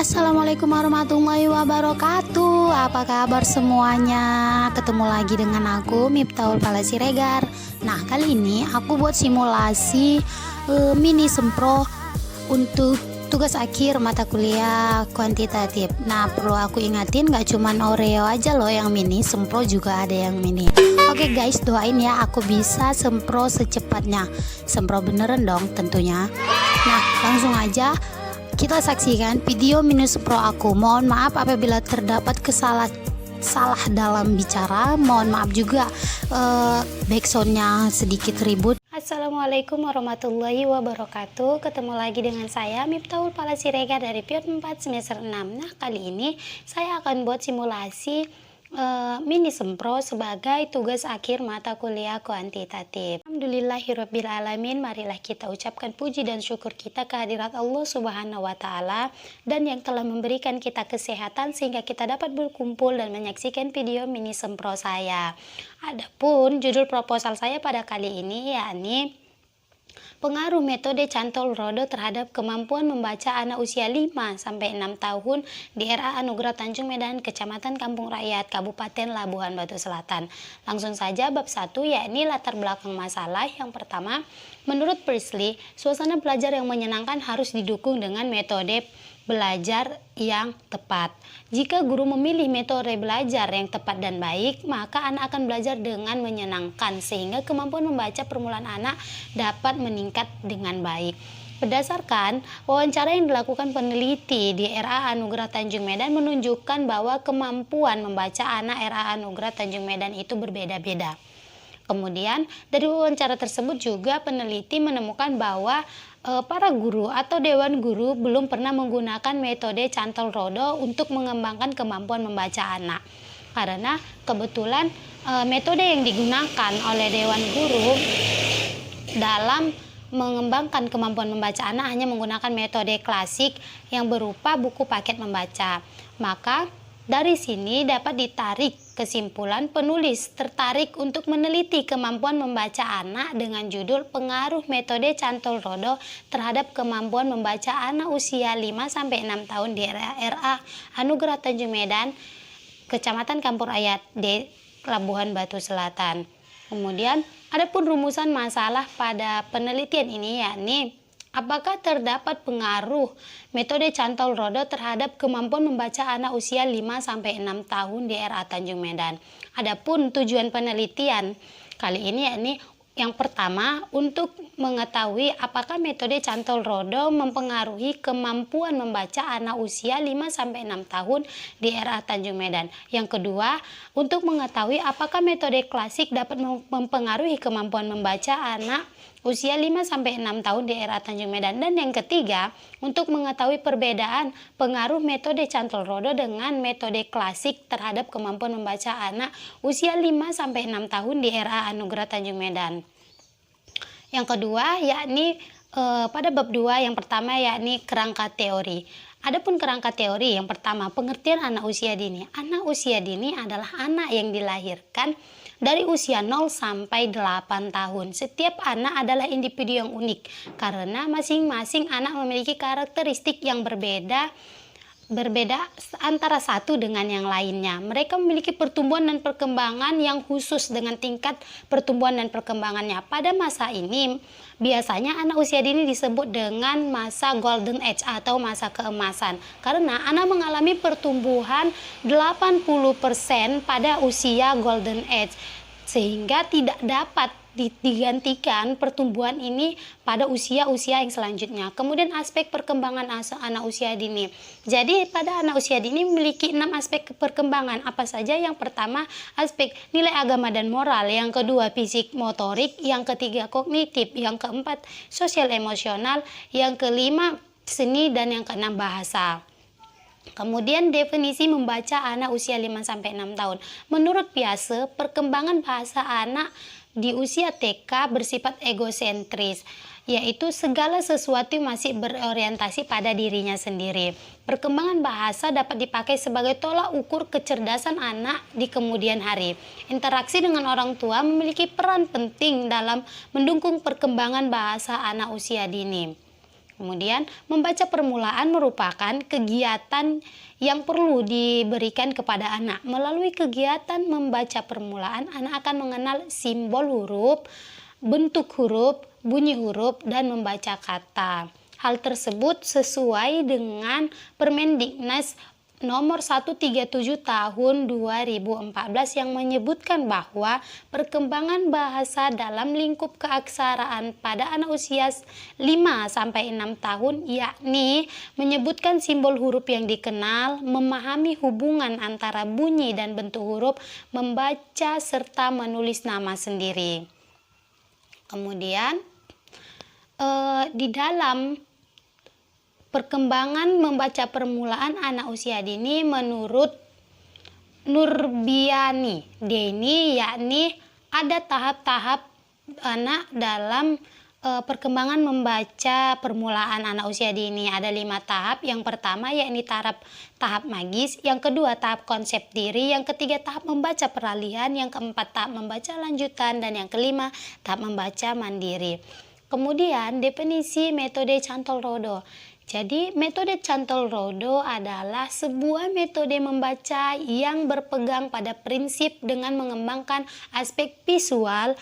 Assalamualaikum warahmatullahi wabarakatuh. Apa kabar semuanya? Ketemu lagi dengan aku Miftahul Fala Siregar. Nah, kali ini aku buat simulasi mini sempro untuk tugas akhir mata kuliah kuantitatif. Nah, perlu aku ingatin gak cuman Oreo aja loh yang mini, sempro juga ada yang mini. Oke guys, doain ya aku bisa sempro secepatnya. Sempro beneran dong tentunya. Nah, langsung aja kita saksikan video mini sempro aku. Mohon maaf apabila terdapat salah dalam bicara. Mohon maaf juga backsoundnya sedikit ribut. Assalamualaikum warahmatullahi wabarakatuh. Ketemu lagi dengan saya Miftahul Fala Siregar dari Piot 4 semester 6. Nah, kali ini saya akan buat simulasi mini sempro sebagai tugas akhir mata kuliah kuantitatif. Alhamdulillahirrabbilalamin. Marilah kita ucapkan puji dan syukur kita kehadirat Allah Subhanahu wa Ta'ala, dan yang telah memberikan kita kesehatan sehingga kita dapat berkumpul dan menyaksikan video mini sempro saya. Adapun judul proposal saya pada kali ini yakni pengaruh metode Cantol-Rodo terhadap kemampuan membaca anak usia 5-6 tahun di RA Anugerah Tanjung Medan, Kecamatan Kampung Rakyat, Kabupaten Labuhan Batu Selatan. Langsung saja bab 1 yakni latar belakang masalah. Yang pertama, menurut Priestley, suasana belajar yang menyenangkan harus didukung dengan metode belajar yang tepat. Jika guru memilih metode belajar yang tepat dan baik, maka anak akan belajar dengan menyenangkan sehingga kemampuan membaca permulaan anak dapat meningkat dengan baik. Berdasarkan wawancara yang dilakukan peneliti di RA Anugerah Tanjung Medan menunjukkan bahwa kemampuan membaca anak RA Anugerah Tanjung Medan itu berbeda-beda. Kemudian dari wawancara tersebut juga peneliti menemukan bahwa para guru atau dewan guru belum pernah menggunakan metode Cantol-Rodo untuk mengembangkan kemampuan membaca anak. Karena kebetulan metode yang digunakan oleh dewan guru dalam mengembangkan kemampuan membaca anak hanya menggunakan metode klasik yang berupa buku paket membaca. Maka dari sini dapat ditarik kesimpulan penulis tertarik untuk meneliti kemampuan membaca anak dengan judul pengaruh metode Cantol-Rodo terhadap kemampuan membaca anak usia 5-6 tahun di RA Anugerah Tanjung Medan, Kecamatan Kampung Rakyat di Labuhan Batu Selatan. Kemudian adapun rumusan masalah pada penelitian ini yakni apakah terdapat pengaruh metode Cantol-Rodo terhadap kemampuan membaca anak usia 5-6 tahun di RA Tanjung Medan. Adapun tujuan penelitian kali ini yakni yang pertama untuk mengetahui apakah metode Cantol-Rodo mempengaruhi kemampuan membaca anak usia 5-6 tahun di RA Tanjung Medan. Yang kedua, untuk mengetahui apakah metode klasik dapat mempengaruhi kemampuan membaca anak usia 5-6 tahun di RA Tanjung Medan. Dan yang ketiga, untuk mengetahui perbedaan pengaruh metode Cantol-Rodo dengan metode klasik terhadap kemampuan membaca anak usia 5-6 tahun di RA Anugerah Tanjung Medan. Yang kedua yakni pada bab 2 yang pertama yakni kerangka teori. Adapun kerangka teori yang pertama, pengertian anak usia dini. Anak usia dini adalah anak yang dilahirkan dari usia 0 sampai 8 tahun. Setiap anak adalah individu yang unik karena masing-masing anak memiliki karakteristik yang berbeda antara satu dengan yang lainnya. Mereka memiliki pertumbuhan dan perkembangan yang khusus dengan tingkat pertumbuhan dan perkembangannya. Pada masa ini, biasanya anak usia dini disebut dengan masa golden age atau masa keemasan. Karena anak mengalami pertumbuhan 80% pada usia golden age, sehingga tidak dapat digantikan pertumbuhan ini pada usia-usia yang selanjutnya. Kemudian aspek perkembangan anak usia dini. Jadi pada anak usia dini memiliki 6 aspek perkembangan. Apa saja? Yang pertama aspek nilai agama dan moral, yang kedua fisik motorik, yang ketiga kognitif, yang keempat sosial emosional, yang kelima seni, dan yang keenam bahasa. Kemudian definisi membaca anak usia 5-6 tahun. Menurut Piaget, perkembangan bahasa anak di usia TK bersifat egosentris, yaitu segala sesuatu masih berorientasi pada dirinya sendiri. Perkembangan bahasa dapat dipakai sebagai tolak ukur kecerdasan anak di kemudian hari. Interaksi dengan orang tua memiliki peran penting dalam mendukung perkembangan bahasa anak usia dini. Kemudian, membaca permulaan merupakan kegiatan yang perlu diberikan kepada anak. Melalui kegiatan membaca permulaan, anak akan mengenal simbol huruf, bentuk huruf, bunyi huruf, dan membaca kata. Hal tersebut sesuai dengan Permendiknas Nomor 137 Tahun 2014 yang menyebutkan bahwa perkembangan bahasa dalam lingkup keaksaraan pada anak usia 5-6 tahun, yakni menyebutkan simbol huruf yang dikenal, memahami hubungan antara bunyi dan bentuk huruf, membaca serta menulis nama sendiri. Kemudian di dalam perkembangan membaca permulaan anak usia dini menurut Nurbiani Deni, yakni ada tahap-tahap anak dalam perkembangan membaca permulaan anak usia dini. Ada 5 tahap. Yang pertama yakni tahap magis, yang kedua tahap konsep diri, yang ketiga tahap membaca peralihan, yang keempat tahap membaca lanjutan, dan yang kelima tahap membaca mandiri. Kemudian definisi metode Cantolrodo. Jadi metode Cantolrodo adalah sebuah metode membaca yang berpegang pada prinsip dengan mengembangkan aspek visual,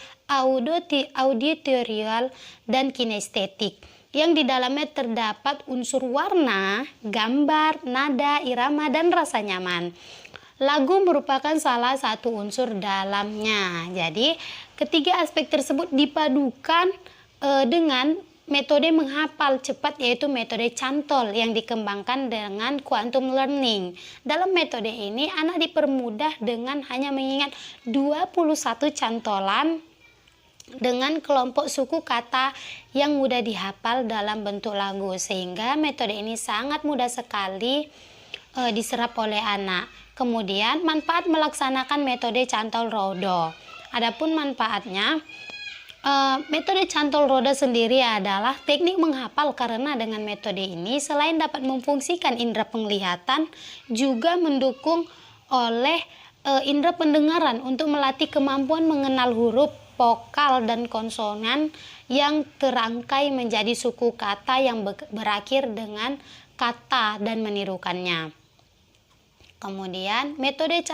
auditorial, dan kinestetik, yang di dalamnya terdapat unsur warna, gambar, nada, irama, dan rasa nyaman. Lagu merupakan salah satu unsur dalamnya. Jadi ketiga aspek tersebut dipadukan dengan metode menghafal cepat, yaitu metode Cantol yang dikembangkan dengan quantum learning. Dalam metode ini anak dipermudah dengan hanya mengingat 21 cantolan dengan kelompok suku kata yang mudah dihafal dalam bentuk lagu, sehingga metode ini sangat mudah sekali diserap oleh anak. Kemudian manfaat melaksanakan metode Cantolrodo. Adapun manfaatnya, metode Cantolrodo sendiri adalah teknik menghafal, karena dengan metode ini selain dapat memfungsikan indera penglihatan, juga mendukung oleh indera pendengaran untuk melatih kemampuan mengenal huruf, vokal, dan konsonan yang terangkai menjadi suku kata yang berakhir dengan kata dan menirukannya. Kemudian metode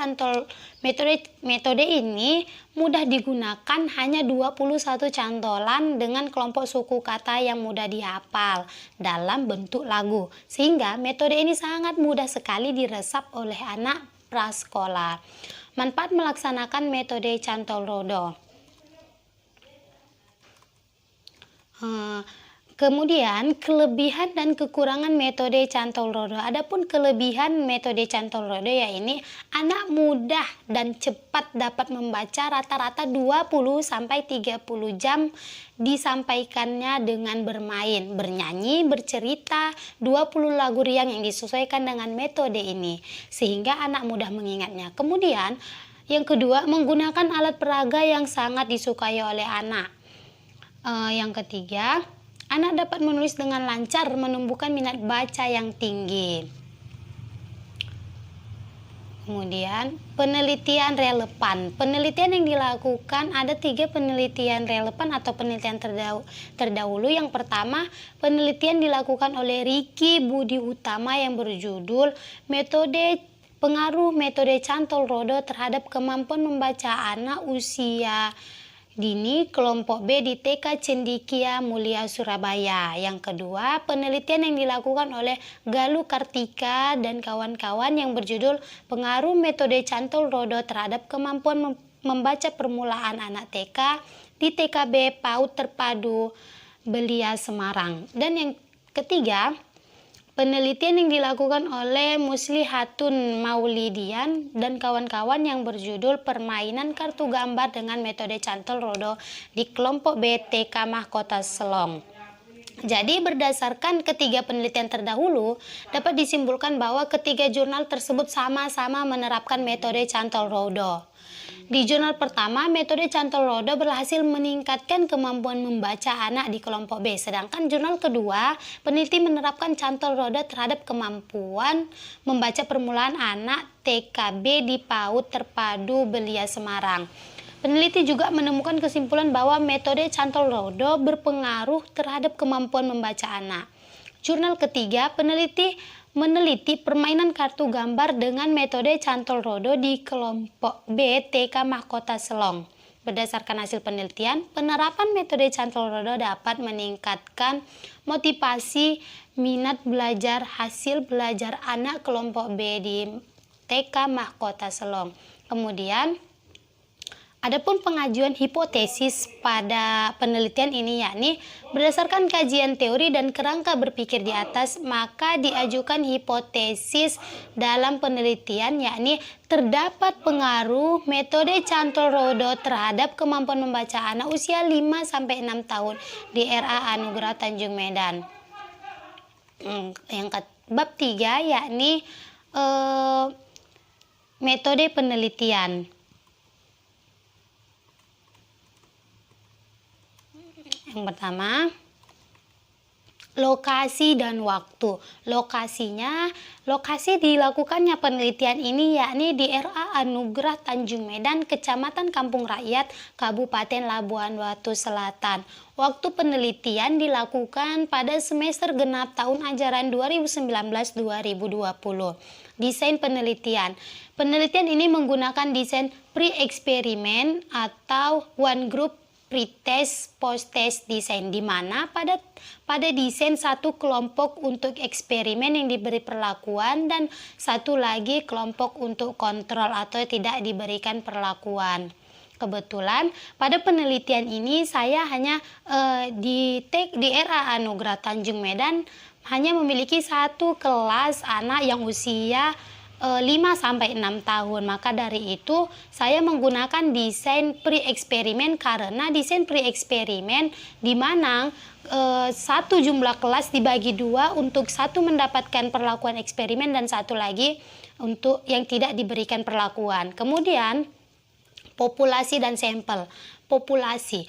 ini mudah digunakan, hanya 21 cantolan dengan kelompok suku kata yang mudah dihafal dalam bentuk lagu, sehingga metode ini sangat mudah sekali diresap oleh anak prasekolah. Manfaat melaksanakan metode Cantolrodo. Kemudian kelebihan dan kekurangan metode Cantolrodo. Adapun kelebihan metode Cantolrodo yaitu anak mudah dan cepat dapat membaca, rata-rata 20-30 jam disampaikannya dengan bermain, bernyanyi, bercerita, 20 lagu riang yang disesuaikan dengan metode ini, sehingga anak mudah mengingatnya. Kemudian yang kedua, menggunakan alat peraga yang sangat disukai oleh anak. Yang ketiga, anak dapat menulis dengan lancar, menumbuhkan minat baca yang tinggi. Kemudian penelitian relevan. Penelitian yang dilakukan, ada 3 penelitian relevan atau penelitian terdahulu. Yang pertama, penelitian dilakukan oleh Riki Budi Utama yang berjudul Pengaruh Metode Cantolrodo terhadap Kemampuan Membaca Anak Usia Dini Kelompok B di TK Cendikia Mulia Surabaya. Yang kedua, penelitian yang dilakukan oleh Galuh Kartika dan kawan-kawan yang berjudul Pengaruh Metode Cantolrodo terhadap Kemampuan Membaca Permulaan Anak TK di TKB PAUD Terpadu Belia Semarang. Dan yang ketiga, penelitian yang dilakukan oleh Muslihatun Maulidian dan kawan-kawan yang berjudul Permainan Kartu Gambar dengan Metode Cantolrodo di kelompok B TK Mahkota Selong. Jadi berdasarkan ketiga penelitian terdahulu, dapat disimpulkan bahwa ketiga jurnal tersebut sama-sama menerapkan metode Cantolrodo. Di jurnal pertama, metode Cantolrodo berhasil meningkatkan kemampuan membaca anak di kelompok B. Sedangkan jurnal kedua, peneliti menerapkan Cantolrodo terhadap kemampuan membaca permulaan anak TKB di PAUD Terpadu Belia Semarang. Peneliti juga menemukan kesimpulan bahwa metode Cantolrodo berpengaruh terhadap kemampuan membaca anak. Jurnal ketiga, peneliti meneliti permainan kartu gambar dengan metode cantol rodo di kelompok B TK Mahkota Selong. Berdasarkan hasil penelitian, penerapan metode cantol rodo dapat meningkatkan motivasi minat belajar hasil belajar anak kelompok B di TK Mahkota Selong. Kemudian, adapun pengajuan hipotesis pada penelitian ini yakni berdasarkan kajian teori dan kerangka berpikir di atas, maka diajukan hipotesis dalam penelitian yakni terdapat pengaruh metode cantol rodo terhadap kemampuan membaca anak usia 5-6 tahun di RA Anugerah Tanjung Medan. Bab 3 yakni metode penelitian. Yang pertama, lokasi dan waktu. Lokasi dilakukannya penelitian ini yakni di RA Anugerah Tanjung Medan, Kecamatan Kampung Rakyat, Kabupaten Labuan Batu Selatan. Waktu penelitian dilakukan pada semester genap tahun ajaran 2019-2020. Desain penelitian. Penelitian ini menggunakan desain pre-eksperimen atau one group pretest post-test desain, di mana pada desain satu kelompok untuk eksperimen yang diberi perlakuan dan satu lagi kelompok untuk kontrol atau tidak diberikan perlakuan. Kebetulan pada penelitian ini saya hanya di RA Anugerah Tanjung Medan hanya memiliki satu kelas anak yang usia 5-6 tahun. Maka dari itu saya menggunakan desain pre-eksperimen, karena desain pre-eksperimen di mana satu jumlah kelas dibagi dua, untuk satu mendapatkan perlakuan eksperimen dan satu lagi untuk yang tidak diberikan perlakuan. Kemudian populasi dan sampel. Populasi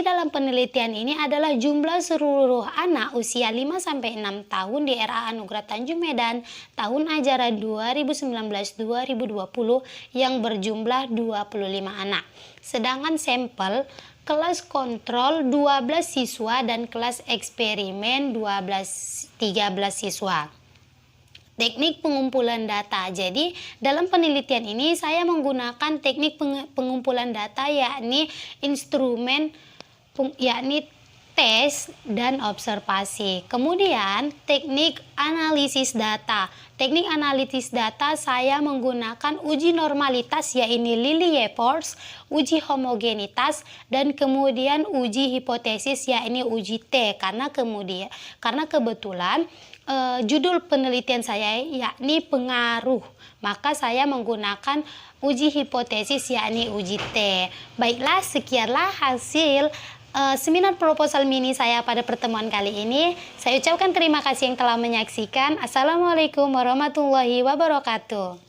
dalam penelitian ini adalah jumlah seluruh anak usia 5-6 tahun di RA Anugerah Tanjung Medan tahun ajaran 2019-2020 yang berjumlah 25 anak. Sedangkan sampel, kelas kontrol 12 siswa dan kelas eksperimen 13 siswa. Teknik pengumpulan data. Jadi dalam penelitian ini saya menggunakan teknik pengumpulan data yakni instrumen yakni tes dan observasi. Kemudian teknik analisis data. Teknik analisis data saya menggunakan uji normalitas yakni Lillie-Force, uji homogenitas, dan kemudian uji hipotesis yakni uji T, karena kebetulan judul penelitian saya yakni pengaruh, maka saya menggunakan uji hipotesis yakni uji T. Baiklah, sekianlah hasil seminar proposal mini saya pada pertemuan kali ini. Saya ucapkan terima kasih yang telah menyaksikan. Assalamualaikum warahmatullahi wabarakatuh.